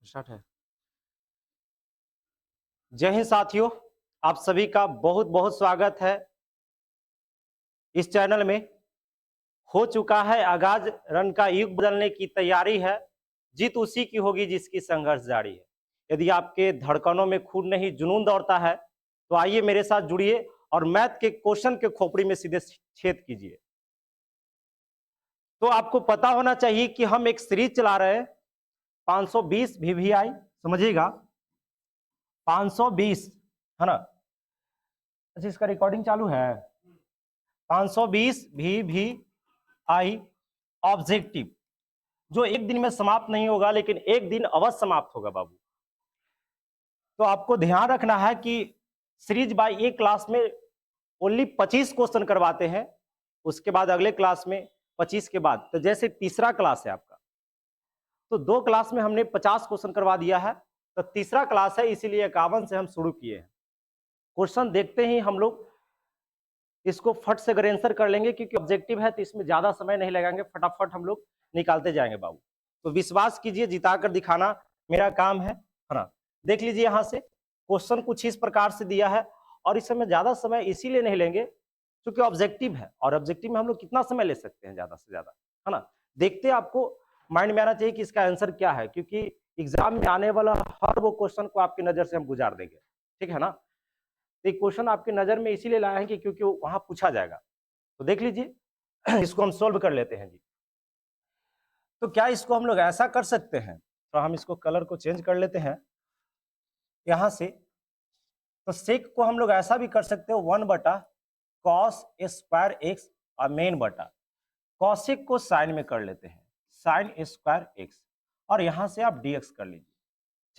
Start है। जय हिंद साथियों, आप सभी का बहुत बहुत स्वागत है इस चैनल में। हो चुका है आगाज, रन का युग बदलने की तैयारी है, जीत उसी की होगी जिसकी संघर्ष जारी है। यदि आपके धड़कनों में खून नहीं जुनून दौड़ता है तो आइए मेरे साथ जुड़िए और मैथ के क्वेश्चन के खोपड़ी में सीधे छेद कीजिए। तो आपको पता होना चाहिए कि हम एक सीरीज चला रहे हैं 520 VVI, समझिएगा 520, है ना। अच्छा, इसका रिकॉर्डिंग चालू है। 520 VVI ऑब्जेक्टिव, जो एक दिन में समाप्त नहीं होगा लेकिन एक दिन अवश्य समाप्त होगा बाबू। तो आपको ध्यान रखना है कि सीरीज बाय एक क्लास में ओनली 25 क्वेश्चन करवाते हैं, उसके बाद अगले क्लास में 25 के बाद, तो जैसे तीसरा क्लास है आपका, तो 2 क्लास में हमने 50 क्वेश्चन करवा दिया है, तो तीसरा क्लास है इसीलिए 51 से हम शुरू किए हैं। क्वेश्चन देखते ही हम लोग इसको फट से अगर आंसर कर लेंगे, क्योंकि ऑब्जेक्टिव है तो इसमें ज्यादा समय नहीं लगाएंगे, फटाफट हम लोग निकालते जाएंगे बाबू। तो विश्वास कीजिए, जिताकर दिखाना मेरा काम है ना। देख लीजिए यहाँ से क्वेश्चन कुछ इस प्रकार से दिया है, और इस समय ज्यादा समय इसीलिए नहीं लेंगे क्योंकि ऑब्जेक्टिव है, और ऑब्जेक्टिव में हम लोग कितना समय ले सकते हैं ज्यादा से ज्यादा, है ना। देखते आपको माइंड में आना चाहिए कि इसका आंसर क्या है, क्योंकि एग्जाम में आने वाला हर वो क्वेश्चन को आपकी नजर से हम गुजार देंगे, ठीक है ना। तो क्वेश्चन आपकी नजर में इसीलिए लाए हैं कि क्योंकि वो वहां पूछा जाएगा। तो देख लीजिए इसको हम सोल्व कर लेते हैं जी। तो क्या इसको हम लोग ऐसा कर सकते हैं, तो हम इसको कलर को चेंज कर लेते हैं यहां से। तो सेक को हम लोग ऐसा भी कर सकते हो 1/cos² और मेन बटा कॉसेक को साइन में कर लेते हैं sin²x, और यहां से आप dx कर लीजिए।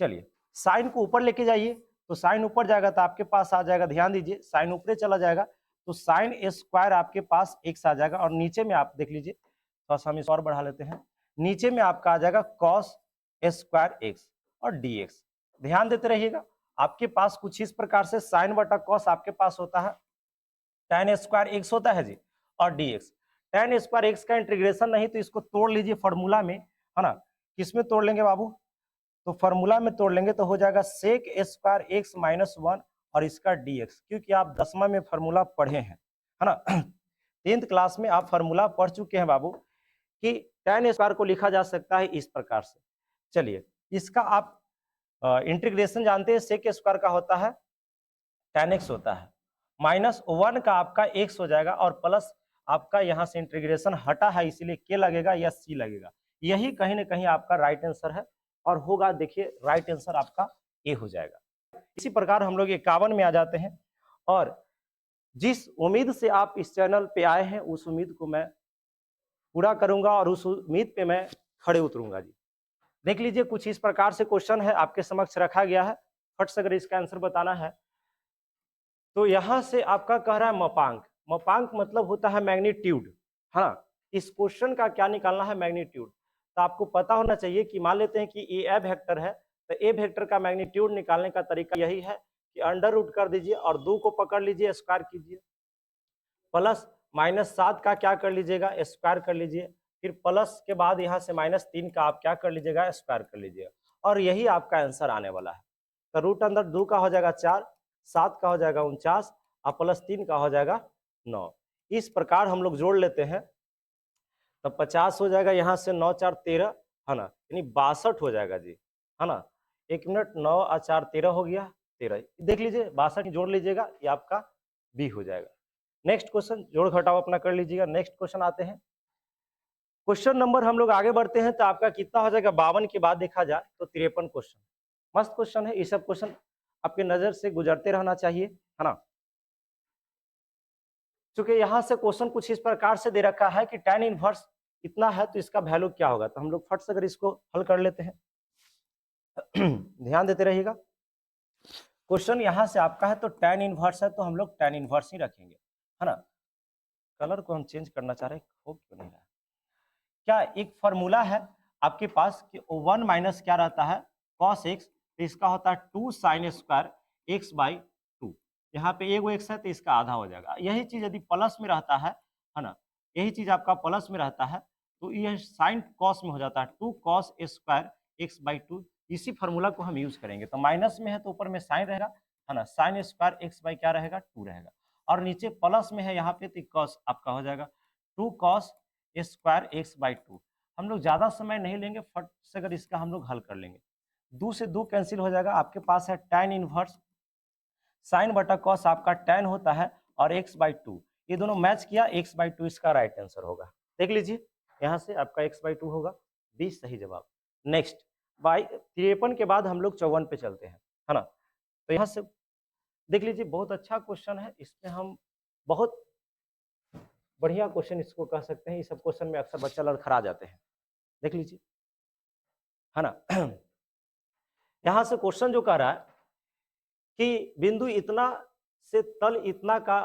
चलिए साइन को ऊपर लेके जाइए, तो साइन ऊपर जाएगा तो आपके पास आ जाएगा, ध्यान दीजिए साइन ऊपर चला जाएगा तो sin² आपके पास x आ जाएगा, और नीचे में आप देख लीजिए, थोड़ा सा हम इस और बढ़ा लेते हैं, नीचे में आपका आ जाएगा cos² और dx। ध्यान देते रहिएगा, आपके पास कुछ इस प्रकार से साइन बटा कॉस आपके पास होता है, tan² होता है जी, और dx। tan² का इंटीग्रेशन नहीं तो इसको तोड़ लीजिए फॉर्मूला में, है ना। किसमें तोड़ लेंगे बाबू, तो फॉर्मूला में तोड़ लेंगे तो हो जाएगा sec² -1 और इसका dx, क्योंकि आप 10वां में फॉर्मूला पढ़े हैं, है ना। 10th क्लास में आप फॉर्मूला पढ़ चुके हैं बाबू कि tan² को लिखा जा सकता है इस प्रकार से। चलिए इसका आप इंटीग्रेशन जानते हैं, sec² का होता है tan x होता है, -1 का आपका x हो जाएगा, और प्लस आपका यहाँ से इंटीग्रेशन हटा है इसीलिए k लगेगा या c लगेगा। यही कहीं ना कहीं आपका राइट आंसर है, और होगा, देखिए राइट आंसर आपका ए हो जाएगा। इसी प्रकार हम लोग 51 में आ जाते हैं, और जिस उम्मीद से आप इस चैनल पे आए हैं उस उम्मीद को मैं पूरा करूंगा, और उस उम्मीद पे मैं खड़े उतरूंगा जी। देख लीजिए कुछ इस प्रकार से क्वेश्चन है आपके समक्ष रखा गया है, फट से अगर इसका आंसर बताना है तो यहां से आपका कह रहा है मपांक। मपांक मतलब होता है मैग्नीट्यूड, हाँ। इस क्वेश्चन का क्या निकालना है, मैग्नीट्यूड। तो आपको पता होना चाहिए कि मान लेते हैं कि ए वेक्टर है, तो ए वेक्टर का मैग्नीट्यूड निकालने का तरीका यही है कि अंडर रूट कर दीजिए और 2 को पकड़ लीजिए, स्क्वायर कीजिए, प्लस -7 का क्या कर लीजिएगा, स्क्वायर कर लीजिए, फिर प्लस के बाद यहाँ से -3 का आप क्या कर लीजिएगा, स्क्वायर कर लीजिएगा, और यही आपका आंसर आने वाला है। तो रूट अंदर 2 का हो जाएगा 4, 7 का हो जाएगा 49, और +3 का हो जाएगा 9। इस प्रकार हम लोग जोड़ लेते हैं, तो 50 हो जाएगा, यहाँ से 9 4 13, है ना, यानी 62 हो जाएगा जी, है ना। 1 मिनट, 9 और 4 13 हो गया, 13। देख लीजिए 62 जोड़ लीजिएगा, ये आपका बी हो जाएगा। नेक्स्ट क्वेश्चन जोड़ घटाव अपना कर लीजिएगा। नेक्स्ट क्वेश्चन आते हैं, क्वेश्चन नंबर हम लोग आगे बढ़ते हैं, तो आपका कितना हो जाएगा, 52 के बाद देखा जाए तो 53 क्वेश्चन। मस्त क्वेश्चन है, ये सब क्वेश्चन आपके नजर से गुजरते रहना चाहिए, है ना। क्योंकि यहाँ से क्वेश्चन कुछ इस प्रकार से दे रखा है कि tan इनवर्स इतना है तो इसका वैल्यू क्या होगा, तो हम लोग फट से अगर इसको हल कर लेते हैं ध्यान देते रहिएगा। क्वेश्चन यहाँ से आपका है तो tan इनवर्स है, तो हम लोग tan इनवर्स ही रखेंगे, है ना। कलर को हम चेंज करना चाह रहे हैं, हो क्यों नहीं रहा। क्या एक फॉर्मूला है आपके पास कि 1 माइनस क्या रहता है, cos x, तो इसका होता है 2 sin² x/2। यहाँ पे एगो x है तो इसका आधा हो जाएगा। यही चीज यदि प्लस में रहता है ना, यही चीज आपका प्लस में रहता है तो यह साइन कॉस में हो जाता है 2 cos² x/2, इसी फार्मूला को हम यूज करेंगे। तो माइनस में है तो ऊपर में साइन रहेगा, है ना, साइन स्क्वायर एक्स बाई क्या रहेगा 2 रहेगा, और नीचे प्लस में है यहाँ पे तो कॉस आपका हो जाएगा 2 कॉस स्क्वायर एक्स बाई 2। हम लोग ज्यादा समय नहीं लेंगे, फट से अगर इसका हम लोग हल कर लेंगे। 2 से 2 कैंसिल हो जाएगा, आपके पास है tan इनवर्स साइन बटा कॉस आपका tan होता है और x बाई 2, ये दोनों मैच किया, x बाई 2 इसका राइट आंसर होगा। देख लीजिए यहाँ से आपका x बाई 2 होगा, 20 सही जवाब। नेक्स्ट 53 के बाद हम लोग 54 पे चलते हैं, है ना। तो यहाँ से देख लीजिए बहुत अच्छा क्वेश्चन है, इसमें हम बहुत बढ़िया क्वेश्चन इसको कह सकते हैं। इस सब क्वेश्चन में अक्सर बच्चा लड़खड़ा जाते हैं, देख लीजिए, है ना। यहाँ से क्वेश्चन जो कह रहा है कि बिंदु इतना से तल इतना का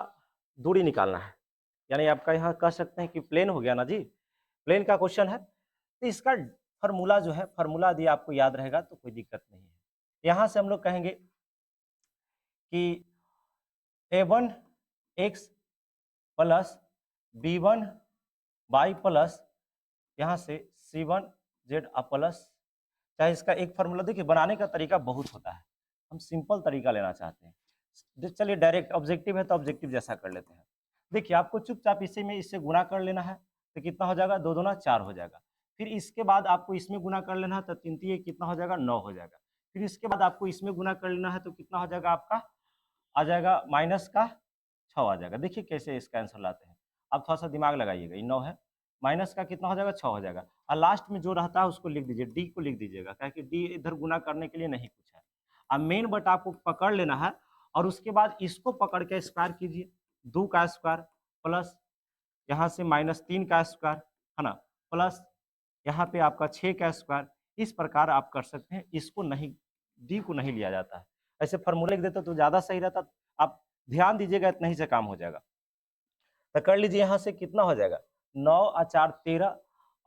दूरी निकालना है, यानी आपका यहाँ कह सकते हैं कि प्लेन हो गया ना जी, प्लेन का क्वेश्चन है। तो इसका फार्मूला जो है, फार्मूला यदि आपको याद रहेगा तो कोई दिक्कत नहीं है। यहाँ से हम लोग कहेंगे कि a1 x plus b1 y plus यहाँ से c1 z प्लस, चाहे इसका एक फार्मूला देखिए, बनाने का तरीका बहुत होता है, हम सिंपल तरीका लेना चाहते हैं। चलिए डायरेक्ट ऑब्जेक्टिव है तो ऑब्जेक्टिव जैसा कर लेते हैं। देखिए आपको चुपचाप इसे में इससे गुना कर लेना है, तो कितना हो जाएगा, 2 दूना 4 हो जाएगा। फिर इसके बाद आपको इसमें गुना कर लेना है, तो 3 3 कितना हो जाएगा, 9 हो जाएगा। फिर इसके बाद आपको इसमें गुना कर लेना है, तो कितना हो जाएगा, आपका आ जाएगा माइनस का 6 आ जाएगा। देखिए कैसे इसका आंसर लाते हैं, आप थोड़ा सा दिमाग लगाइएगा। ये 9 है, माइनस का कितना हो जाएगा, 6 हो जाएगा, और लास्ट में जो रहता है उसको लिख दीजिए, डी को लिख दीजिएगा, क्या कि डी इधर गुना करने के लिए नहीं कुछ है। अब मेन बट आपको पकड़ लेना है, और उसके बाद इसको पकड़ के स्क्वायर कीजिए, 2 का स्क्वायर प्लस यहाँ से -3 का स्क्वायर, है ना, प्लस यहाँ पे आपका 6 का स्क्वायर। इस प्रकार आप कर सकते हैं, इसको नहीं, डी को नहीं लिया जाता है। ऐसे फार्मूले लिख देते तो ज्यादा सही रहता, आप ध्यान दीजिएगा, इतना ही से काम हो जाएगा। तो कर लीजिए, यहाँ से कितना हो जाएगा, 9 और 4 13,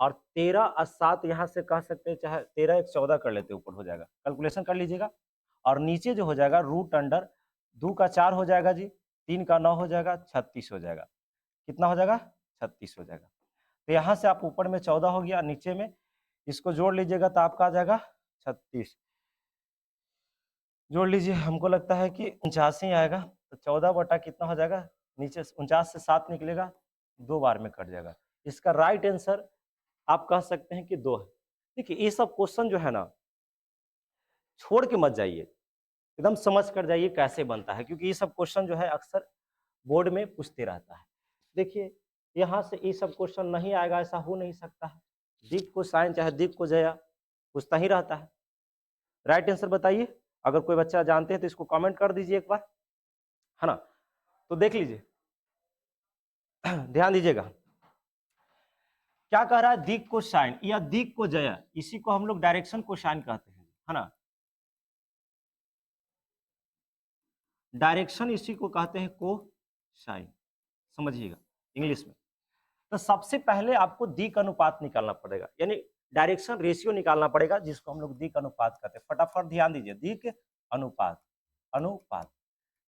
और 13 और 7 यहाँ से कह सकते हैं, चाहे 13 1 14 कर लेते ऊपर हो जाएगा, कैलकुलेशन कर लीजिएगा। और नीचे जो हो जाएगा रूट अंडर 2 का 4 हो जाएगा जी, 3 का 9 हो जाएगा, 36 हो जाएगा। कितना हो जाएगा, 36 हो जाएगा। तो यहाँ से आप ऊपर में 14 हो गया, नीचे में इसको जोड़ लीजिएगा तो आपका आ जाएगा 36, जोड़ लीजिए, हमको लगता है कि 89 आएगा। तो 14 बटा कितना हो जाएगा, नीचे 49 से 7 निकलेगा, 2 बार में कट जाएगा। इसका राइट आंसर आप कह सकते हैं कि 2 है। देखिए ये सब क्वेश्चन जो है ना, छोड़ के मत जाइए, एकदम समझ कर जाइए कैसे बनता है, क्योंकि ये सब क्वेश्चन जो है अक्सर बोर्ड में पूछते रहता है। देखिए यहाँ से ये सब क्वेश्चन नहीं आएगा, ऐसा हो नहीं सकता है। दिक को साइन चाहे दिक को जया पूछता ही रहता है। राइट आंसर बताइए, अगर कोई बच्चा जानते हैं तो इसको कमेंट कर दीजिए एक बार, है ना। तो देख लीजिए, ध्यान दीजिएगा, क्या कह रहा है, दिक को साइन या दिक को जया, इसी को हम लोग डायरेक्शन को साइन कहते हैं, है ना। डायरेक्शन इसी को कहते हैं को साइन, समझिएगा इंग्लिश में। तो सबसे पहले आपको दिक अनुपात निकालना पड़ेगा, यानी डायरेक्शन रेशियो निकालना पड़ेगा, जिसको हम लोग दिक अनुपात कहते हैं। फटाफट ध्यान दीजिए, दिक अनुपात, अनुपात।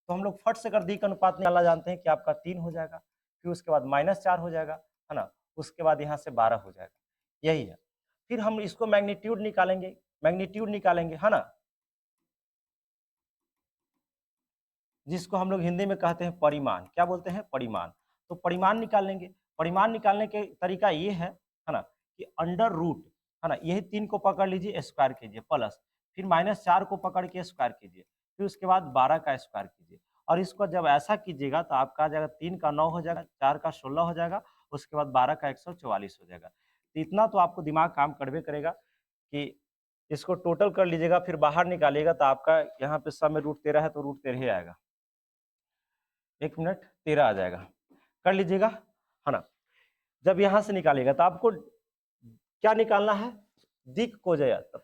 तो हम लोग फट से अगर दिक अनुपात निकालना जानते हैं कि आपका 3 हो जाएगा, फिर उसके बाद -4 हो जाएगा, है ना, उसके बाद यहाँ से 12 हो जाएगा, यही है। फिर हम इसको मैग्नीट्यूड निकालेंगे, मैग्नीट्यूड निकालेंगे, है ना, जिसको हम लोग हिंदी में कहते हैं परिमाण, क्या बोलते हैं, परिमाण। तो परिमाण निकाल लेंगे, परिमाण निकालने के तरीका ये है ना, कि अंडर रूट, है ना, यही 3 को पकड़ लीजिए स्क्वायर कीजिए, प्लस फिर -4 को पकड़ के स्क्वायर कीजिए, फिर उसके बाद 12 का स्क्वायर कीजिए। और इसको जब ऐसा कीजिएगा तो आपका आ जाएगा 3 का 9 हो जाएगा, 4 का 16 हो जाएगा, उसके बाद 12 का 144 हो जाएगा। तो इतना तो आपको दिमाग काम करबे करेगा कि इसको टोटल कर लीजिएगा, फिर बाहर निकालिएगा तो आपका यहाँ पे सब में √13 है तो √13 आएगा। 1 मिनट 13 आ जाएगा, कर लीजिएगा, है ना। जब यहां से निकालेगा तो आपको क्या निकालना है, दिक को जया, तो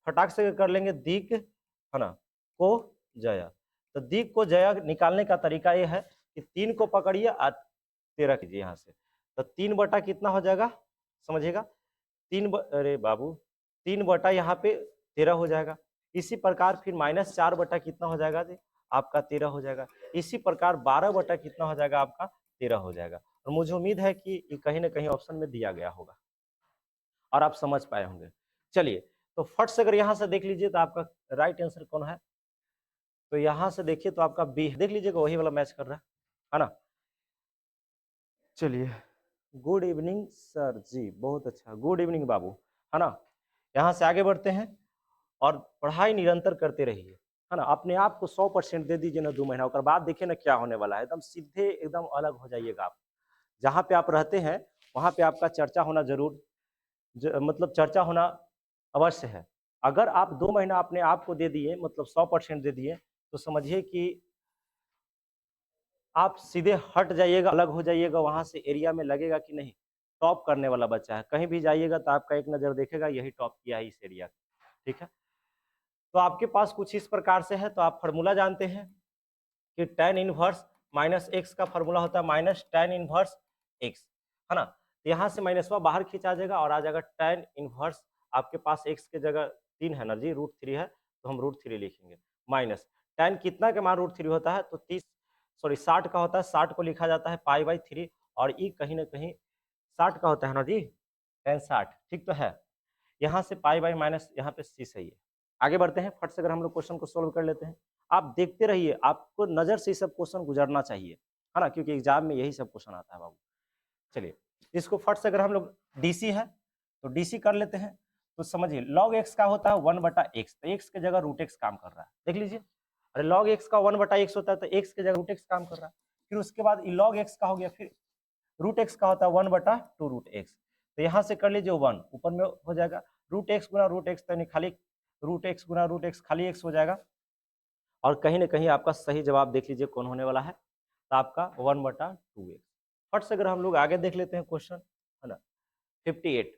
फटाक से कर लेंगे दिक, है ना, को जया। तो दिक को जया निकालने का तरीका ये है कि 3 को पकड़िए और 13 कीजिए यहाँ से, तो 3 बटा कितना हो जाएगा, समझिएगा, अरे बाबू 3 बटा यहाँ पे 13 हो जाएगा। इसी प्रकार फिर -4 बटा कितना हो जाएगा जी, आपका 13 हो जाएगा। इसी प्रकार 12 बटा कितना हो जाएगा, आपका 13 हो जाएगा। और मुझे उम्मीद है कि ये कहीं ना कहीं ऑप्शन में दिया गया होगा और आप समझ पाए होंगे। चलिए, तो फट से अगर यहाँ से देख लीजिए तो आपका राइट आंसर कौन है, तो यहाँ से देखिए तो आपका बी, देख लीजिएगा वही वाला मैच कर रहा है ना। चलिए, गुड इवनिंग सर जी, बहुत अच्छा, गुड इवनिंग बाबू, है ना। यहाँ से आगे बढ़ते हैं और पढ़ाई निरंतर करते रहिए, है ना। अपने आप को 100% दे दीजिए ना 2 महीना, और बाद देखिए ना क्या होने वाला है, एकदम सीधे एकदम अलग हो जाइएगा आप। जहाँ पे आप रहते हैं वहाँ पे आपका चर्चा होना जरूर मतलब चर्चा होना अवश्य है। अगर आप 2 महीना अपने आप को दे दिए, मतलब 100% दे दिए, तो समझिए कि आप सीधे हट जाइएगा, अलग हो जाइएगा, वहाँ से एरिया में लगेगा कि नहीं टॉप करने वाला बच्चा है। कहीं भी जाइएगा तो आपका एक नज़र देखेगा यही टॉप किया है इस एरिया, ठीक है। तो आपके पास कुछ इस प्रकार से है, तो आप फार्मूला जानते हैं कि tan इनवर्स माइनस एक्स का फार्मूला होता है माइनस tan इनवर्स एक्स, है ना। तो यहाँ से माइनसवा बाहर खींचा जाएगा और आ जाएगा tan इनवर्स, आपके पास एक्स की जगह 3 है ना जी, √3 है, तो हम √3 लिखेंगे माइनस tan कितना के मान √3 होता है, तो 60 का होता है, 60 को लिखा जाता है π/3, और ई कहीं ना कहीं 60 का होता है ना जी, tan 60, ठीक तो है। यहाँ से π/, माइनस यहाँ पे c सही है। आगे बढ़ते हैं, फट से अगर हम लोग क्वेश्चन को सोल्व कर लेते हैं। आप देखते रहिए, आपको नजर से सब क्वेश्चन गुजरना चाहिए, है ना, क्योंकि एग्जाम में यही सब क्वेश्चन आता है बाबू। चलिए, इसको फट से अगर हम लोग डीसी है तो डीसी कर लेते हैं। तो समझिए log x का होता है 1/x, तो x की जगह √x काम कर रहा है, देख लीजिए। अरे log x का 1/x होता है तो x की जगह √x काम कर रहा है। फिर उसके बाद log x का हो गया, फिर √x का होता है 1/2√x, तो यहाँ से कर लीजिए 1, ऊपर में हो जाएगा √x गुना √x, तो खाली √x गुना √x खाली x हो जाएगा। और कहीं ना कहीं आपका सही जवाब देख लीजिए कौन होने वाला है, तो आपका 1/2x। फट से अगर हम लोग आगे देख लेते हैं क्वेश्चन, है ना, 58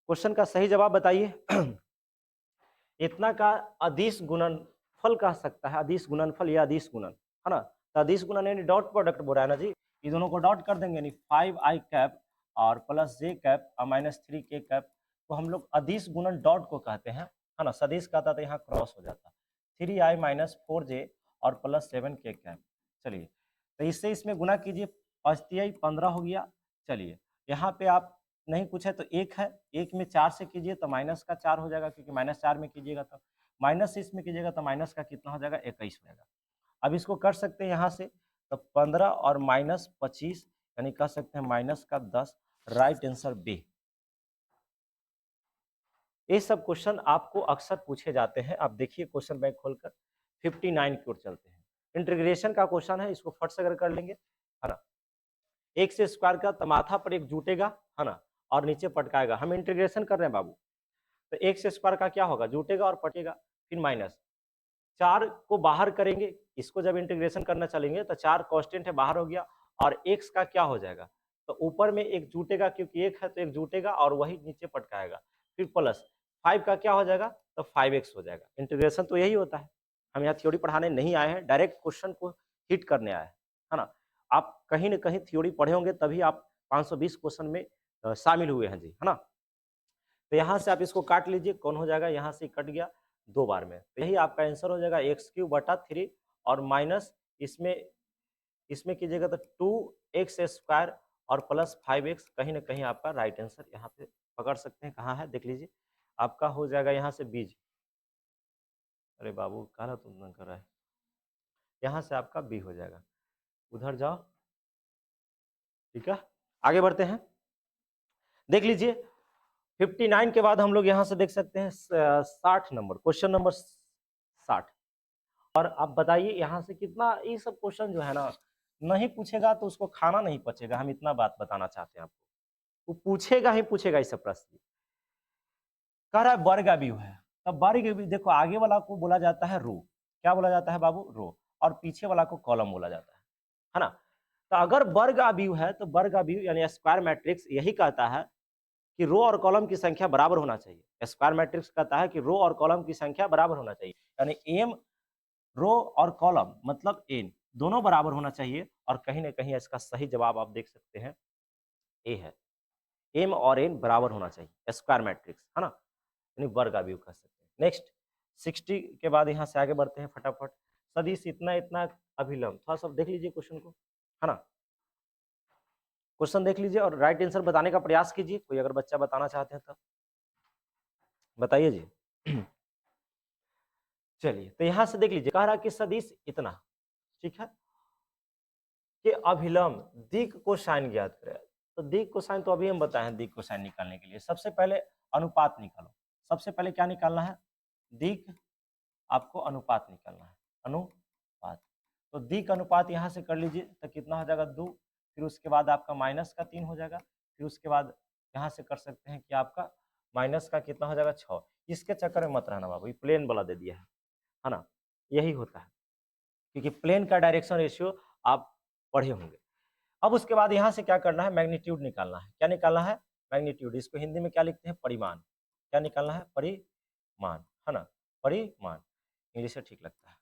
क्वेश्चन का सही जवाब बताइए। इतना का अदिश गुणनफल कह सकता है, अदिश गुणनफल या अदिश गुणन, है ना। तो अदिश गुणन यानी डॉट प्रोडक्ट बोल रहा है ना जी, ये दोनों को डॉट कर देंगे, यानी 5i कैप और प्लस j कैप और -3k कैप, तो हम लोग अदिश गुणन डॉट को कहते हैं, है ना। सदिश कहता तो यहाँ क्रॉस हो जाता, 3i - 4j और प्लस 7k कैप। चलिए, तो इससे इसमें गुना कीजिए, 5 15 हो गया। चलिए, यहाँ पे आप नहीं कुछ है तो एक है, एक में 4 से कीजिए तो माइनस का 4 हो जाएगा, क्योंकि -4 में कीजिएगा तो माइनस, इसमें कीजिएगा तो माइनस का कितना हो जाएगा, 21 हो जाएगा। अब इसको कर सकते हैं यहाँ से, तो 15 और -25 यानी कह सकते हैं -10, राइट आंसर बी। ये सब क्वेश्चन आपको अक्सर पूछे जाते हैं। आप देखिए क्वेश्चन बैंक खोलकर 59 की ओर चलते हैं। इंटीग्रेशन का क्वेश्चन है, इसको फट से अगर कर लेंगे, है ना। एक्स स्क्वायर का तो माथा पर एक जुटेगा, है ना, और नीचे पटकाएगा। हम इंटीग्रेशन कर रहे हैं बाबू, तो एक्स स्क्वायर का क्या होगा, जुटेगा और पटेगा, फिर माइनस 4 को बाहर करेंगे, इसको जब इंटीग्रेशन करना चलेंगे तो 4 कांस्टेंट है, बाहर हो गया, और एक्स का क्या हो जाएगा, तो ऊपर में एक जुटेगा, क्योंकि एक है तो एक जुटेगा और वही नीचे पटकाएगा, फिर प्लस 5 का क्या हो जाएगा, तो 5x हो जाएगा। इंटीग्रेशन तो यही होता है। हम यहाँ थ्योरी पढ़ाने नहीं आए हैं, डायरेक्ट क्वेश्चन को हिट करने आए हैं, है ना। आप कहीं ना कहीं थ्योरी पढ़े होंगे तभी आप 520 क्वेश्चन में शामिल हुए हैं जी, है ना। तो यहाँ से आप इसको काट लीजिए, कौन हो जाएगा, यहाँ से कट गया 2 बार में, तो यही आपका आंसर हो जाएगा x³ / 3 और माइनस इसमें इसमें कीजिएगा तो 2x² और प्लस 5x, कहीं ना कहीं आपका राइट आंसर यहाँ पे पकड़ सकते हैं, कहाँ है देख लीजिए, आपका हो जाएगा यहाँ से बीज। अरे बाबू काला तुम कर रहा है, यहाँ से आपका बी हो जाएगा, उधर जाओ, ठीक है। आगे बढ़ते हैं, देख लीजिए 59 के बाद हम लोग यहाँ से देख सकते हैं 60 नंबर, क्वेश्चन नंबर 60। और आप बताइए यहाँ से कितना, ये सब क्वेश्चन जो है ना नहीं पूछेगा तो उसको खाना नहीं पचेगा, हम इतना बात बताना चाहते हैं आपको। वो पूछेगा ही पूछेगा ये सब प्रश्न। कह रहा है वर्ग अवयव है, तब वर्ग अवयव देखो, आगे वाला को बोला जाता है रो, क्या बोला जाता है बाबू, रो, और पीछे वाला को कॉलम बोला जाता है ना। तो अगर वर्ग अवयव है तो वर्ग अवयव यानी स्क्वायर मैट्रिक्स यही कहता है कि रो और कॉलम की संख्या बराबर होना चाहिए। स्क्वायर मैट्रिक्स कहता है कि रो और कॉलम की संख्या बराबर होना चाहिए, यानी एम रो और कॉलम मतलब एन दोनों बराबर होना चाहिए। और कहीं ना कहीं इसका सही जवाब आप देख सकते हैं ए है, एम और एन बराबर होना चाहिए, स्क्वायर मैट्रिक्स, है ना, यानी वर्ग अवयव कह सकते हैं। नेक्स्ट 60 के बाद यहाँ से आगे बढ़ते हैं फटाफट। सदिश इतना इतना अभिलंब, थोड़ा सा देख लीजिए क्वेश्चन को, है ना। क्वेश्चन देख लीजिए और राइट आंसर बताने का प्रयास कीजिए, कोई अगर बच्चा बताना चाहते हैं तो। बताइए जी। चलिए, तो यहां से देख लीजिए, कह रहा कि सदिश इतना, ठीक है, कि अभिलंब दिक् कोसाइन ज्ञात करें। तो दिक् कोसाइन तो अभी हम बताए हैं, दिक् कोसाइन निकालने के लिए सबसे पहले अनुपात निकालो। सबसे पहले क्या निकालना है? दिक्, आपको अनुपात निकालना है, अनुपात। तो दिक् अनुपात यहाँ से कर लीजिए, तो कितना हो जाएगा 2, फिर उसके बाद आपका माइनस का 3 हो जाएगा, फिर उसके बाद यहाँ से कर सकते हैं कि आपका माइनस का कितना हो जाएगा 6। इसके चक्कर में मत रहना बाबू, ये प्लेन वाला दे दिया है ना, यही होता है, क्योंकि प्लेन का डायरेक्शन रेशियो आप पढ़े होंगे। अब उसके बाद यहाँ से क्या करना है? मैग्नीट्यूड निकालना है। क्या निकालना है? मैग्नीट्यूड। इसको हिंदी में क्या लिखते हैं? परिमाण। क्या निकालना है? परिमाण, है ना, परिमाण, इंग्लिश से ठीक लगता है।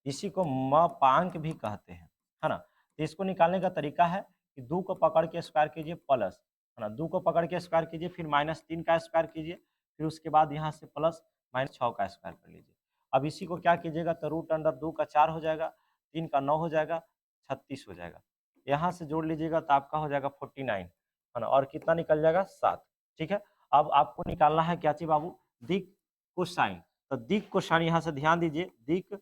इसी को मापांक भी कहते हैं, है ना। तो इसको निकालने का तरीका है कि 2 को पकड़ के स्क्वायर कीजिए प्लस, है ना, 2 को पकड़ के स्क्वायर कीजिए, फिर -3 का स्क्वायर कीजिए, फिर उसके बाद यहाँ से प्लस -6 का स्क्वायर कर लीजिए। अब इसी को क्या कीजिएगा? तो √2 का 4 हो जाएगा, 3 का 9 हो जाएगा, 36 हो जाएगा। यहाँ से जोड़ लीजिएगा तो आपका हो जाएगा 49, है ना, और कितना निकल जाएगा? 7। ठीक है, अब आपको निकालना है क्या चीज बाबू? दिक् कोसाइन। तो दिक् कोसाइन यहाँ से ध्यान दीजिए, दिक्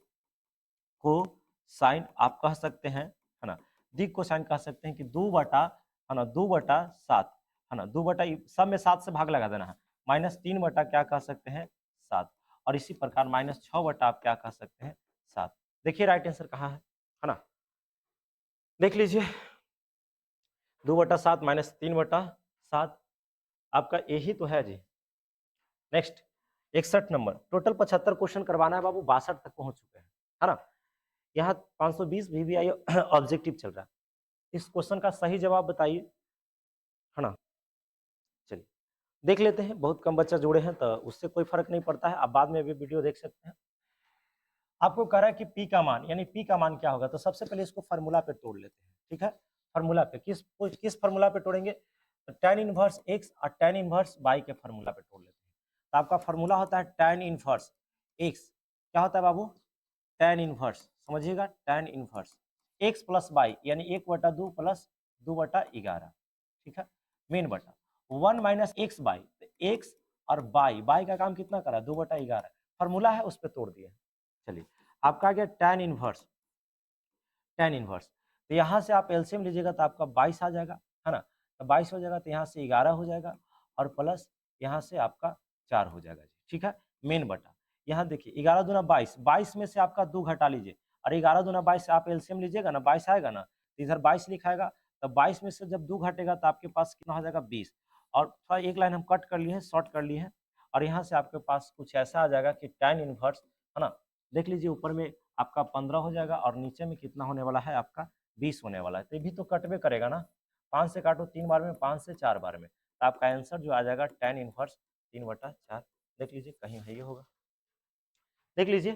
को साइन आप कह सकते हैं, है ना, दिक् को साइन कह सकते हैं कि 2 बटा, है ना, 2/7, है ना, 2 बटा सब में 7 से भाग लगा देना है, -3 बटा क्या कह सकते हैं? 7। और इसी प्रकार -6 बटा आप क्या कह सकते हैं? 7। देखिए राइट आंसर कहाँ है ना, देख लीजिए, 2/7 -3/7, आपका यही तो है जी। नेक्स्ट 61 नंबर, टोटल 75 क्वेश्चन करवाना है बाबू, 62 तक पहुंच चुके हैं, है ना। यहाँ 520 VVI ऑब्जेक्टिव चल रहा है। इस क्वेश्चन का सही जवाब बताइए, है ना। चलिए देख लेते हैं, बहुत कम बच्चा जुड़े हैं तो उससे कोई फर्क नहीं पड़ता है, आप बाद में भी वीडियो देख सकते हैं। आपको कह रहा है कि पी का मान, यानी पी का मान क्या होगा, तो सबसे पहले इसको फार्मूला पे तोड़ लेते हैं, ठीक है। फार्मूला पे किस फार्मूला पे तोड़ेंगे? तो tan इनवर्स x और tan इनवर्स y के फार्मूला पे तोड़ लेते हैं। तो आपका फार्मूला होता है tan इनवर्स x, क्या होता है बाबू? tan इनवर्स, समझिएगा, tan inverse x plus y, यानी 1/2 प्लस 2/11, ठीक है, मेन बटा 1 माइनस एक्स बाई, एक्स और बाई का काम कितना करा? 2/11, फार्मूला है उस पर तोड़ दिए। चलिए आपका आ गया tan इनवर्स, tan इनवर्स, तो यहाँ से आप एलसीएम लीजिएगा तो आपका 22 आ जाएगा, है ना, तो 22 हो जाएगा, तो यहाँ से 11 हो जाएगा, और प्लस यहाँ से आपका 4 हो जाएगा, ठीक है, मेन बटा। यहाँ देखिए 11 दूना 22, 22 में से आपका 2 घटा लीजिए, और 11 दूना 22 से आप एलसीएम लीजिएगा ना, 22 आएगा ना, तो इधर 22 लिखाएगा, तो 22 में से जब 2 घटेगा तो आपके पास कितना हो जाएगा? 20। और थोड़ा एक लाइन हम कट कर लिए हैं, शॉर्ट कर लिए हैं, और यहाँ से आपके पास कुछ ऐसा आ जाएगा कि tan इनवर्स, है ना, देख लीजिए ऊपर में आपका 15 हो जाएगा, और नीचे में कितना होने वाला है? आपका 20 होने वाला है। तो ये भी तो कटवे करेगा ना, 5 से काटो 3 बार में, 5 से 4 बार में, तो आपका आंसर जो आ जाएगा tan इनवर्स 3/4। देख लीजिए कहीं है, ये होगा, देख लीजिए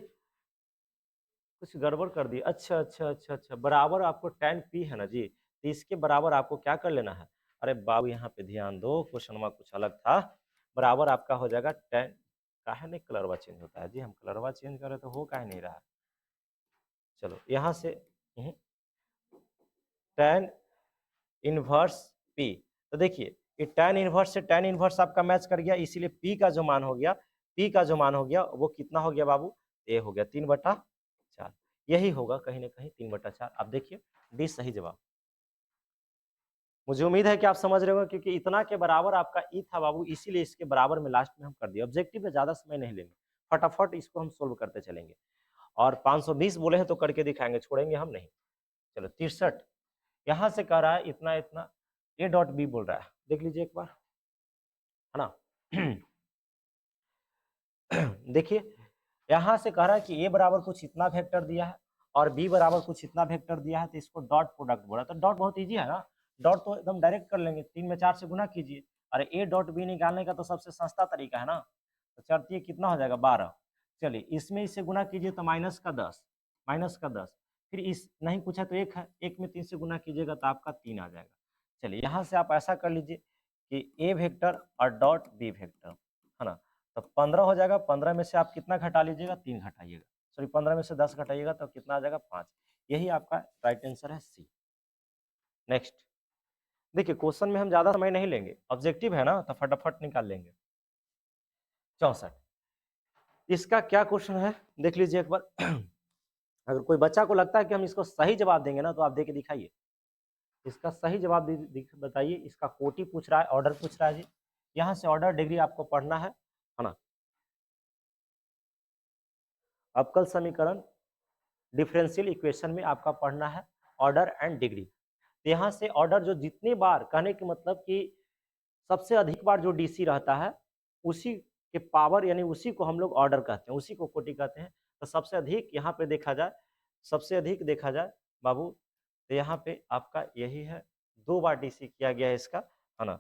कुछ गड़बड़ कर दी। अच्छा अच्छा अच्छा अच्छा, बराबर आपको tan p है ना जी, तो इसके बराबर आपको क्या कर लेना है? अरे बाबू यहाँ पे ध्यान दो, क्वेश्चन में कुछ अलग था। बराबर आपका हो जाएगा tan, काहे नहीं कलरवा चेंज होता है जी, हम कलरवा चेंज करें तो हो काहे नहीं रहा। चलो यहाँ से tan इनवर्स p, तो देखिए ये tan इनवर्स से tan इनवर्स आपका मैच कर गया, इसीलिए p का जो मान हो गया, p का जो मान हो गया वो कितना हो गया बाबू? ये हो गया 3/4, यही होगा कहीं ना कहीं 3/4। आप देखिए डी सही जवाब। मुझे उम्मीद है कि आप समझ रहे हो, क्योंकि इतना के बराबर आपका ई था बाबू, इसीलिए इसके बराबर में लास्ट में हम कर दिए। ऑब्जेक्टिव में ज्यादा समय नहीं लेंगे, फटाफट इसको हम सोल्व करते चलेंगे, और 520 बोले हैं तो करके दिखाएंगे, छोड़ेंगे हम नहीं। चलो 63, यहाँ से कह रहा है इतना इतना, ए डॉट बी बोल रहा है, देख लीजिए एक बार, है ना। देखिए यहाँ से कह रहा है कि ए बराबर कुछ इतना वेक्टर दिया है, और बी बराबर कुछ इतना वेक्टर दिया है, तो इसको डॉट प्रोडक्ट बोला। तो डॉट बहुत इजी है ना, डॉट तो एकदम डायरेक्ट कर लेंगे, 3 में 4 से गुना कीजिए। अरे ए डॉट बी निकालने का तो सबसे सस्ता तरीका है ना, तो चढ़ती कितना हो जाएगा? 12। चलिए इसमें इससे गुना कीजिए तो -10, -10, फिर इस नहीं पूछा तो 1 है, 1 में 3 से गुना कीजिएगा तो आपका 3 आ जाएगा। चलिए यहाँ से आप ऐसा कर लीजिए कि ए वेक्टर और डॉट बी वेक्टर, है ना, तो 15 हो जाएगा, 15 में से आप कितना घटा लीजिएगा? 3 घटाइएगा, सॉरी 15 में से 10 घटाइएगा तो कितना आ जाएगा? 5। यही आपका राइट आंसर है सी। नेक्स्ट देखिए क्वेश्चन में हम ज्यादा समय नहीं लेंगे, ऑब्जेक्टिव है ना तो फटाफट निकाल लेंगे। 64 इसका क्या क्वेश्चन है देख लीजिए एक बार। अगर कोई बच्चा को लगता है कि हम इसको सही जवाब देंगे ना तो आप दे के दिखाइए। इसका सही जवाब बताइए। इसका कोटि पूछ रहा है, ऑर्डर पूछ रहा है जी। यहाँ से ऑर्डर डिग्री आपको पढ़ना है ना। अवकल समीकरण डिफरेंशियल इक्वेशन में आपका पढ़ना है ऑर्डर एंड डिग्री। तो यहाँ से ऑर्डर जो जितनी बार, कहने के मतलब कि सबसे अधिक बार जो डीसी रहता है उसी के पावर, यानी उसी को हम लोग ऑर्डर कहते हैं, उसी को कोटि कहते हैं। तो सबसे अधिक यहाँ पे देखा जाए, सबसे अधिक देखा जाए बाबू, तो यहाँ पे आपका यही है, 2 बार डीसी किया गया है इसका, है ना।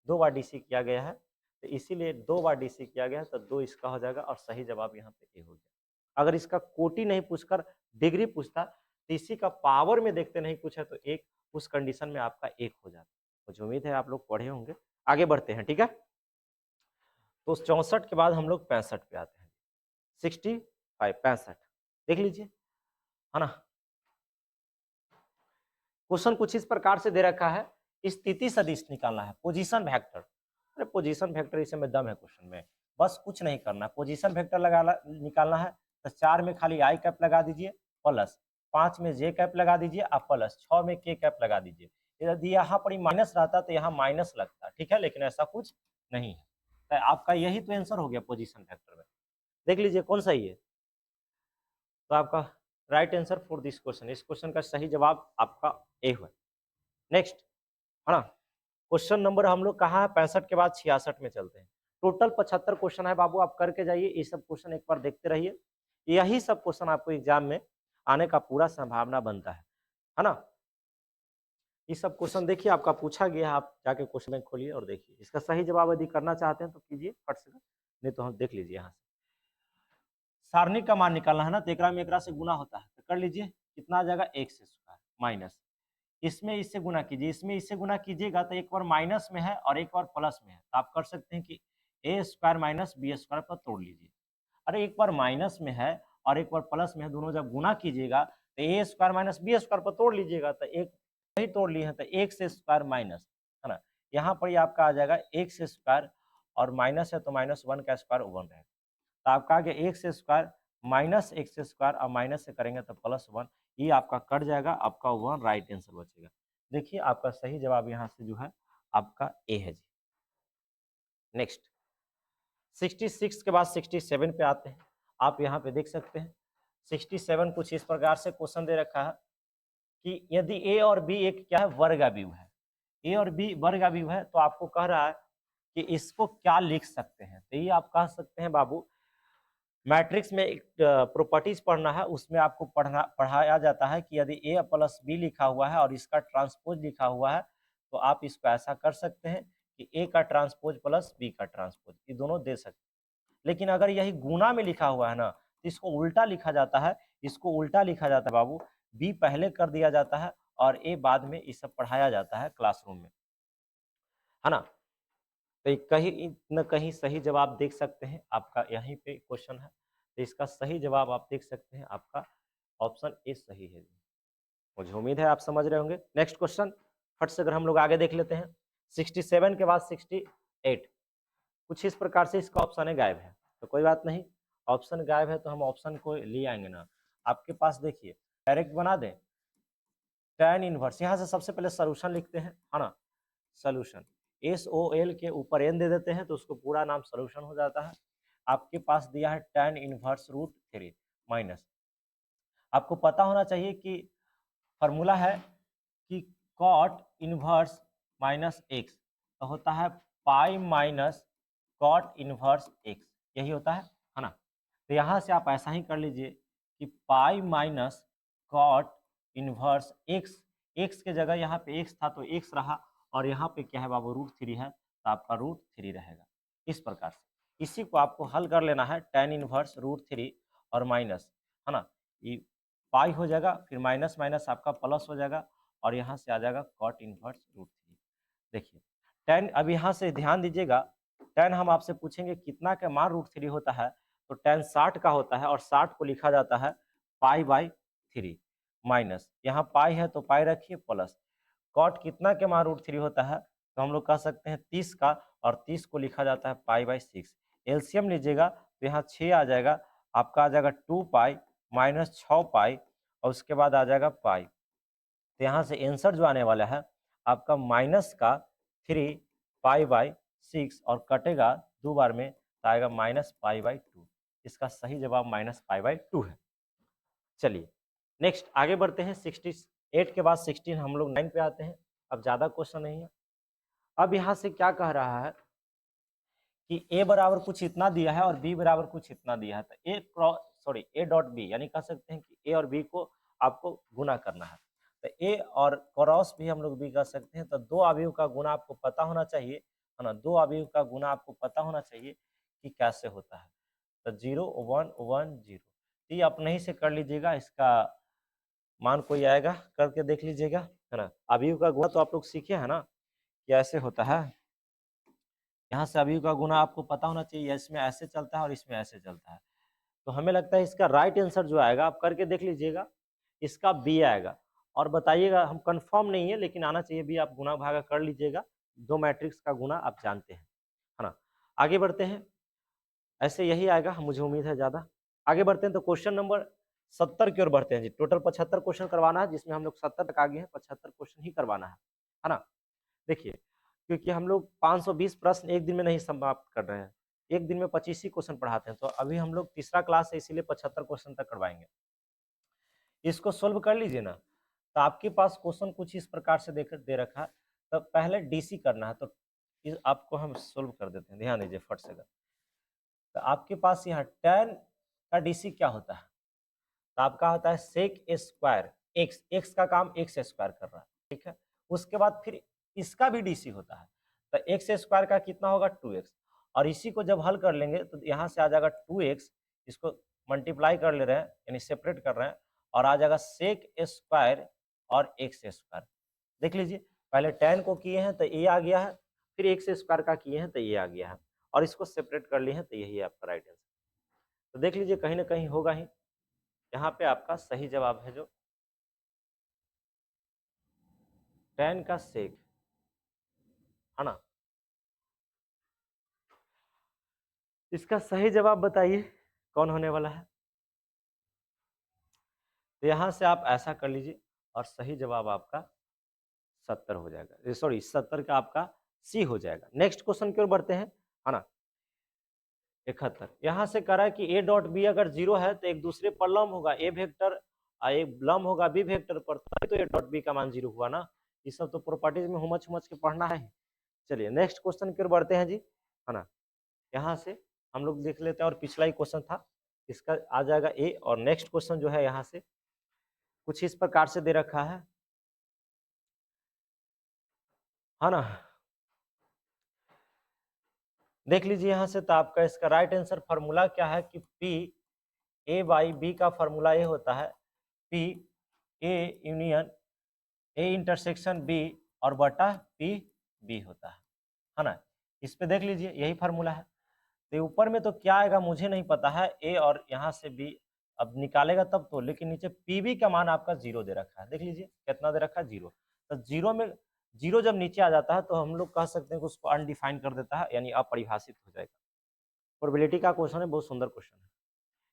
2 बार डीसी किया गया है, तो इसीलिए 2 बार डीसी किया गया है, तो 2 इसका हो जाएगा और सही जवाब यहाँ पे ए हो गया। अगर इसका कोटि नहीं पूछकर डिग्री पूछता तो इसी का पावर में देखते नहीं कुछ है तो एक, उस कंडीशन में आपका एक हो जाता। मुझे उम्मीद है आप लोग पढ़े होंगे। आगे बढ़ते हैं, ठीक है। तो 64 के बाद हम लोग 65 पे आते हैं। 65 65 देख लीजिए, है ना। क्वेश्चन कुछ इस प्रकार से दे रखा है, स्थिति सदिश निकालना है, पोजीशन वेक्टर। अरे पोजीशन वेक्टर इसे में दम है क्वेश्चन में, बस कुछ नहीं करना, पोजीशन वेक्टर निकालना है। तो 4 में खाली आई कैप लगा दीजिए प्लस, 5 में जे कैप लगा दीजिए आप प्लस, 6 में के कैप लगा दीजिए। यदि यहाँ पर माइनस रहता तो यहाँ माइनस लगता, ठीक है, लेकिन ऐसा कुछ नहीं है। तो आपका यही तो आंसर हो गया पोजीशन वेक्टर में। देख लीजिए कौन सही है। तो आपका right answer for this question, इस क्वेश्चन का सही जवाब आपका ए है। नेक्स्ट, है ना। क्वेश्चन नंबर हम लोग कहाँ है, 65 के बाद 66 में चलते हैं। टोटल 75 क्वेश्चन है बाबू, आप करके जाइए, ये सब क्वेश्चन एक बार देखते रहिए। यही सब क्वेश्चन आपको एग्जाम में आने का पूरा संभावना बनता है ना। ये सब क्वेश्चन देखिए आपका पूछा गया है, आप जाके क्वेश्चन बैंक खोलिए और देखिए। इसका सही जवाब यदि करना चाहते हैं तो कीजिए फट से, नहीं तो हम देख लीजिए यहाँ से। सारणी का मान निकालना है ना, तो एकरा में एकरा से गुना होता है, तो कर लीजिए। कितना आ जाएगा, एक से स्क्वायर माइनस, इसमें इससे गुना कीजिए, इसमें इससे गुना कीजिएगा तो एक बार माइनस में है और एक बार प्लस में है, तो आप कर सकते हैं कि ए स्क्वायर माइनस बी स्क्वायर पर तोड़ लीजिए। अरे एक बार माइनस में है और एक बार प्लस में है, दोनों जब गुना कीजिएगा तो ए स्क्वायर माइनस बी स्क्वायर पर तोड़ लीजिएगा, तो एक वही तोड़ लिए हैं, तो एक से स्क्वायर माइनस, है ना। यहाँ पर ही आपका आ जाएगा एक से स्क्वायर, और माइनस है तो माइनस 1 का स्क्वायर 1 रहेगा। तो आपका आगे एक से स्क्वायर माइनस एक से स्क्वायर, और माइनस से करेंगे तो प्लस 1, ये आपका कट जाएगा, आपका 1 राइट आंसर बचेगा। देखिए आपका सही जवाब यहाँ से जो है आपका ए है जी। नेक्स्ट, 66 के बाद 67 पे आते हैं। आप यहाँ पे देख सकते हैं 67 कुछ इस प्रकार से क्वेश्चन दे रखा है कि यदि ए और बी एक क्या है, वर्गाविव है, ए और बी वर्गाविव है, तो आपको कह रहा है कि इसको क्या लिख सकते हैं। तो ये आप कह सकते हैं बाबू, मैट्रिक्स में एक प्रॉपर्टीज पढ़ना है, उसमें आपको पढ़ाया जाता है कि यदि ए प्लस बी लिखा हुआ है और इसका ट्रांसपोज लिखा हुआ है, तो आप इसको ऐसा कर सकते हैं कि ए का ट्रांसपोज प्लस बी का ट्रांसपोज, ये दोनों दे सकते हैं। लेकिन अगर यही गुना में लिखा हुआ है ना, तो इसको उल्टा लिखा जाता है, इसको उल्टा लिखा जाता है बाबू, बी पहले कर दिया जाता है और ए बाद में ये सब पढ़ाया जाता है क्लासरूम में, है ना। तो कहीं न कहीं सही जवाब देख सकते हैं, आपका यहीं पे क्वेश्चन है, तो इसका सही जवाब आप देख सकते हैं, आपका ऑप्शन ए सही है। मुझे उम्मीद है आप समझ रहे होंगे। नेक्स्ट क्वेश्चन फट से अगर हम लोग आगे देख लेते हैं, 67 के बाद 68, कुछ इस प्रकार से इसका ऑप्शन है गायब है, तो कोई बात नहीं, ऑप्शन गायब है तो हम ऑप्शन को ले आएंगे ना। आपके पास देखिए डायरेक्ट बना दें, tan इनवर्स, यहाँ से सबसे पहले सोल्यूशन लिखते हैं, है ना। सोल्यूशन SOL के ऊपर n दे देते हैं तो उसको पूरा नाम सोल्यूशन हो जाता है। आपके पास दिया है tan इनवर्स √3 माइनस, आपको पता होना चाहिए कि फॉर्मूला है कि cot इनवर्स माइनस एक्स तो होता है pi minus cot inverse x, यही होता है ना। तो यहाँ से आप ऐसा ही कर लीजिए कि pi minus cot inverse x, x के जगह यहाँ पे एक्स था तो एक्स रहा, और यहाँ पे क्या है बाबू √3 है, तो आपका √3 रहेगा। इस प्रकार से इसी को आपको हल कर लेना है, tan इनवर्स √3 और माइनस, है ना, ये पाई हो जाएगा, फिर माइनस माइनस आपका प्लस हो जाएगा, और यहाँ से आ जाएगा cot इनवर्स √3। देखिए tan, अब यहाँ से ध्यान दीजिएगा, tan हम आपसे पूछेंगे कितना का मान √3 होता है, तो tan 60 का होता है, और 60 को लिखा जाता है पाई बाई 3 माइनस, यहाँ पाई है तो पाई रखिए प्लस, कॉट कितना के मान √3 होता है, तो हम लोग कह सकते हैं 30 का, और 30 को लिखा जाता है π/6। एलसीएम लीजिएगा तो यहाँ 6 आ जाएगा, आपका आ जाएगा 2π माइनस 6π, और उसके बाद आ जाएगा पाई। तो यहाँ से आंसर जो आने वाला है आपका माइनस का 3π/6, और कटेगा 2 बार में तो आएगा -π/2। इसका सही जवाब -π/2 है। चलिए नेक्स्ट आगे बढ़ते हैं। 68 के बाद 16 हम लोग 9 पे आते हैं। अब ज़्यादा क्वेश्चन नहीं है। अब यहाँ से क्या कह रहा है कि ए बराबर कुछ इतना दिया है और बी बराबर कुछ इतना दिया है, तो ए डॉट बी, यानी कह सकते हैं कि ए और बी को आपको गुना करना है। तो ए और क्रॉस भी हम लोग भी कर सकते हैं। तो दो अवयव का गुना आपको पता होना चाहिए, है ना, दो अवयव का गुना आपको पता होना चाहिए कि कैसे होता है। तो 0 1 1 0, ये अपने ही से कर लीजिएगा, इसका मान कोई आएगा करके देख लीजिएगा, है ना। अवयव का गुना तो आप लोग सीखे हैं ना कि ऐसे होता है। यहाँ से अवयव का गुना आपको पता होना चाहिए, इसमें ऐसे चलता है और इसमें ऐसे चलता है। तो हमें लगता है इसका राइट आंसर जो आएगा, आप करके देख लीजिएगा, इसका बी आएगा। और बताइएगा, हम कंफर्म नहीं है लेकिन आना चाहिए भी, आप गुना भागा कर लीजिएगा, दो मैट्रिक्स का गुना आप जानते हैं, है ना। आगे बढ़ते हैं, ऐसे यही आएगा मुझे उम्मीद है ज़्यादा। आगे बढ़ते हैं तो क्वेश्चन नंबर 70 की ओर बढ़ते हैं जी। टोटल 75 क्वेश्चन करवाना है, जिसमें हम लोग 70 तक आ गए हैं, 75 क्वेश्चन ही करवाना है ना। देखिए, क्योंकि हम लोग 520 प्रश्न एक दिन में नहीं समाप्त कर रहे हैं, एक दिन में 25 ही क्वेश्चन पढ़ाते हैं। तो अभी हम लोग तीसरा क्लास है, इसीलिए 75 क्वेश्चन तक करवाएंगे। इसको सोल्व कर लीजिए ना। तो आपके पास क्वेश्चन कुछ इस प्रकार से दे रखा है। तो पहले डीसी करना है, तो आपको हम सोल्व कर देते हैं, ध्यान दीजिए फट से। तो आपके पास यहाँ tan का डीसी क्या होता है, तो आपका होता है सेक स्क्वायर एक्स, एक्स का काम एक्स स्क्वायर कर रहा है, ठीक है। उसके बाद फिर इसका भी डीसी होता है, तो एक्स स्क्वायर का कितना होगा 2x, और इसी को जब हल कर लेंगे तो यहाँ से आ जाएगा 2x, इसको मल्टीप्लाई कर ले रहे हैं यानी सेपरेट कर रहे हैं, और आ जाएगा सेक स्क्वायर और एक्स स्क्वायर। देख लीजिए, पहले tan को किए हैं तो ये आ गया है, फिर एक्स स्क्वायर का किए हैं तो ये आ गया है, और इसको सेपरेट कर लिए हैं, तो यही आपका राइट आंसर। तो देख लीजिए कहीं ना कहीं होगा ही, यहाँ पे आपका सही जवाब है जो tan का सेक, है ना। इसका सही जवाब बताइए कौन होने वाला है। तो यहाँ से आप ऐसा कर लीजिए, और सही जवाब आपका 70 हो जाएगा, सॉरी 70 का आपका सी हो जाएगा। नेक्स्ट क्वेश्चन की ओर बढ़ते हैं, है ना। 71 यहाँ से कह रहा है कि ए डॉट बी अगर 0 है तो एक दूसरे पर लंब होगा, ए वेक्टर एक लंब होगा बी वेक्टर पर, तो ए डॉट बी का मान 0 हुआ ना। ये सब तो प्रॉपर्टीज में हुमच हुमच के पढ़ना है। चलिए नेक्स्ट क्वेश्चन की ओर बढ़ते हैं जी, है ना। यहाँ से हम लोग देख लेते हैं, और पिछला ही क्वेश्चन था, इसका आ जाएगा ए। और नेक्स्ट क्वेश्चन जो है यहाँ से कुछ इस प्रकार से दे रखा है ना। देख लीजिए यहाँ से, तो आपका इसका राइट आंसर फार्मूला क्या है कि पी ए बाई बी का फार्मूला ये होता है P A union A intersection B और बटा पी बी होता है ना। इस पे देख लीजिए यही फार्मूला है। तो ऊपर में तो क्या आएगा मुझे नहीं पता है, ए और यहाँ से बी अब निकालेगा तब तो, लेकिन नीचे पी बी का मान आपका 0 दे रखा है। देख लीजिए कितना दे रखा है 0। तो 0 में 0 जब नीचे आ जाता है तो हम लोग कह सकते हैं कि उसको अनडिफाइंड कर देता है, यानी अपरिभाषित हो जाएगा। प्रोबेबिलिटी का क्वेश्चन है, बहुत सुंदर क्वेश्चन है।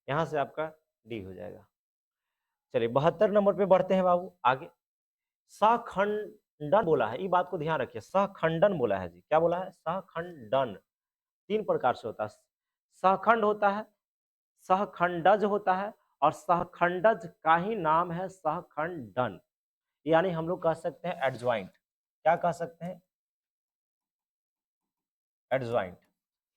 यहाँ से आपका डी हो जाएगा। चलिए 72 नंबर पे बढ़ते हैं बाबू आगे। सहखंडन बोला है, ये बात को ध्यान रखिए, सहखंडन बोला है जी। क्या बोला है? सहखंडन। तीन प्रकार से होता है, सहखंड होता है, सहखंडज होता है, और सहखंडज का ही नाम है सहखंडन, यानी हम लोग कह सकते हैं एडजॉइंट। क्या कह सकते हैं? एडजॉइंट।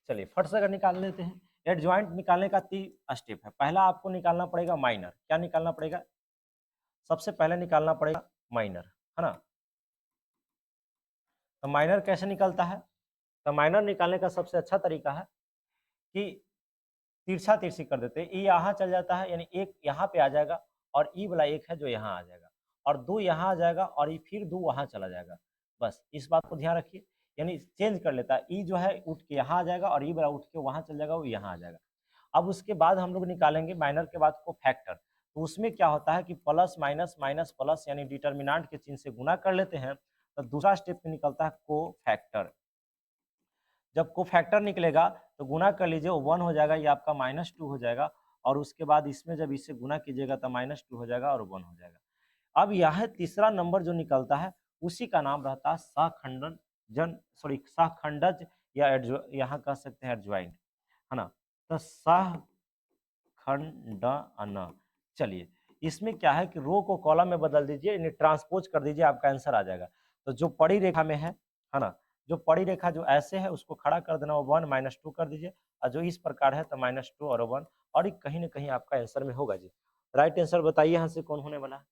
चलिए फट से अगर निकाल लेते हैं। एडजॉइंट निकालने का 3 स्टेप है। पहला आपको निकालना पड़ेगा माइनर। क्या निकालना पड़ेगा? सबसे पहले निकालना पड़ेगा माइनर, है ना। तो माइनर कैसे निकलता है? तो माइनर निकालने का सबसे अच्छा तरीका है कि तिरछा तिरछी कर देते हैं। ई यहाँ चल जाता है, यानी एक यहाँ पे आ जाएगा, और ई वाला एक है जो यहाँ आ जाएगा, और 2 यहाँ आ जाएगा, और ई फिर 2 वहाँ चला जाएगा। बस इस बात को ध्यान रखिए, यानी चेंज कर लेता है। ई जो है उठ के यहाँ आ जाएगा, और ई वाला उठ के वहाँ चल जाएगा, वो यहाँ आ जाएगा। अब उसके बाद हम लोग निकालेंगे माइनर के बाद को फैक्टर। तो उसमें क्या होता है कि प्लस माइनस माइनस प्लस, यानी डिटर्मिनेंट के चिन्ह से गुना कर लेते हैं, तो दूसरा स्टेप में निकलता है कोफैक्टर। जब कोफैक्टर निकलेगा तो गुना कर लीजिए, 1 हो जाएगा, ये आपका -2 हो जाएगा, और उसके बाद इसमें जब इससे गुना कीजिएगा तो -2 हो जाएगा और 1 हो जाएगा। अब यह तीसरा नंबर जो निकलता है उसी का नाम रहता है सहखंडज या यहाँ कह सकते हैं एडज्वाइंट, है ना। तो सहखंडन। चलिए इसमें क्या है कि रो को कॉलम में बदल दीजिए, इन्हें ट्रांसपोज कर दीजिए, आपका आंसर आ जाएगा। तो जो पड़ी रेखा में है ना, जो पड़ी रेखा जो ऐसे है उसको खड़ा कर देना, 1 -2 कर दीजिए, और जो इस प्रकार है तो -2 और 1, और कहीं ना कहीं आपका आंसर में होगा जी। राइट आंसर बताइए यहाँ से कौन होने वाला है।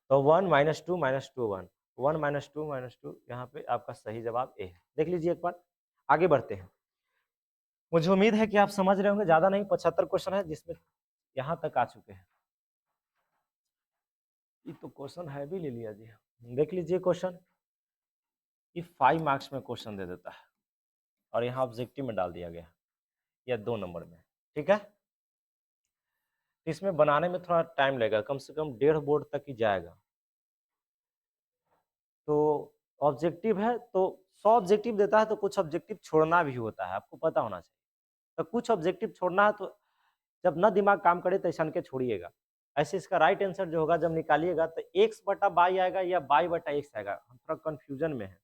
तो 1 -2 -2 1, 1 -2 यहाँ पे आपका सही जवाब ए है। देख लीजिए एक बार, आगे बढ़ते हैं। मुझे उम्मीद है कि आप समझ रहे होंगे, ज्यादा नहीं, 75 क्वेश्चन है जिसमें यहाँ तक आ चुके हैं। ये तो क्वेश्चन है भी ले लिया जी। देख लीजिए क्वेश्चन, ये 5 मार्क्स में क्वेश्चन दे देता है और यहाँ ऑब्जेक्टिव में डाल दिया गया या 2 नंबर में, ठीक है। इसमें बनाने में थोड़ा टाइम लगेगा, कम से कम 1.5 बोर्ड तक ही जाएगा। तो ऑब्जेक्टिव है तो 100 ऑब्जेक्टिव देता है तो कुछ ऑब्जेक्टिव छोड़ना भी होता है, आपको पता होना चाहिए। तो कुछ ऑब्जेक्टिव छोड़ना है, तो जब न दिमाग काम करे तो ऐसा के छोड़िएगा। ऐसे इसका राइट आंसर जो होगा जब निकालिएगा तो x/y आएगा या y/x आएगा, हम थोड़ा कंफ्यूजन में है,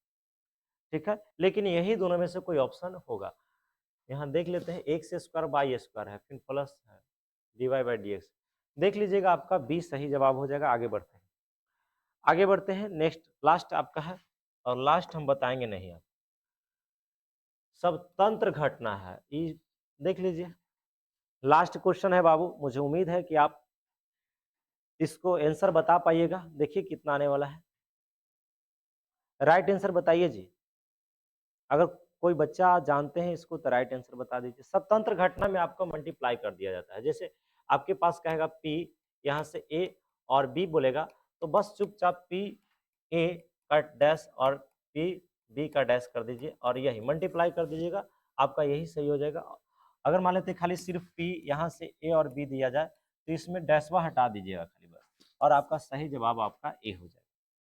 ठीक है। लेकिन यही दोनों में से कोई ऑप्शन होगा। यहाँ देख लेते हैं, x² y² है, फिर प्लस है dy/dx। देख लीजिएगा आपका बी सही जवाब हो जाएगा। आगे बढ़ते हैं, आगे बढ़ते हैं। नेक्स्ट लास्ट आपका है, और लास्ट हम बताएंगे नहीं, आप सब तंत्र घटना है, ये देख लीजिए। लास्ट क्वेश्चन है बाबू, मुझे उम्मीद है कि आप इसको आंसर बता पाइएगा। देखिए कितना आने वाला है, राइट आंसर बताइए जी। अगर कोई बच्चा जानते हैं इसको तो राइट आंसर बता दीजिए। स्वतंत्र घटना में आपको मल्टीप्लाई कर दिया जाता है, जैसे आपके पास कहेगा पी, यहाँ से ए और बी बोलेगा, तो बस चुपचाप पी ए का डैश और पी बी का डैश कर दीजिए और यही मल्टीप्लाई कर दीजिएगा, आपका यही सही हो जाएगा। अगर मान लेते खाली सिर्फ पी यहाँ से ए और बी दिया जाए तो इसमें डैशवा हटा दीजिएगा खाली बस, और आपका सही जवाब आपका ए हो जाएगा।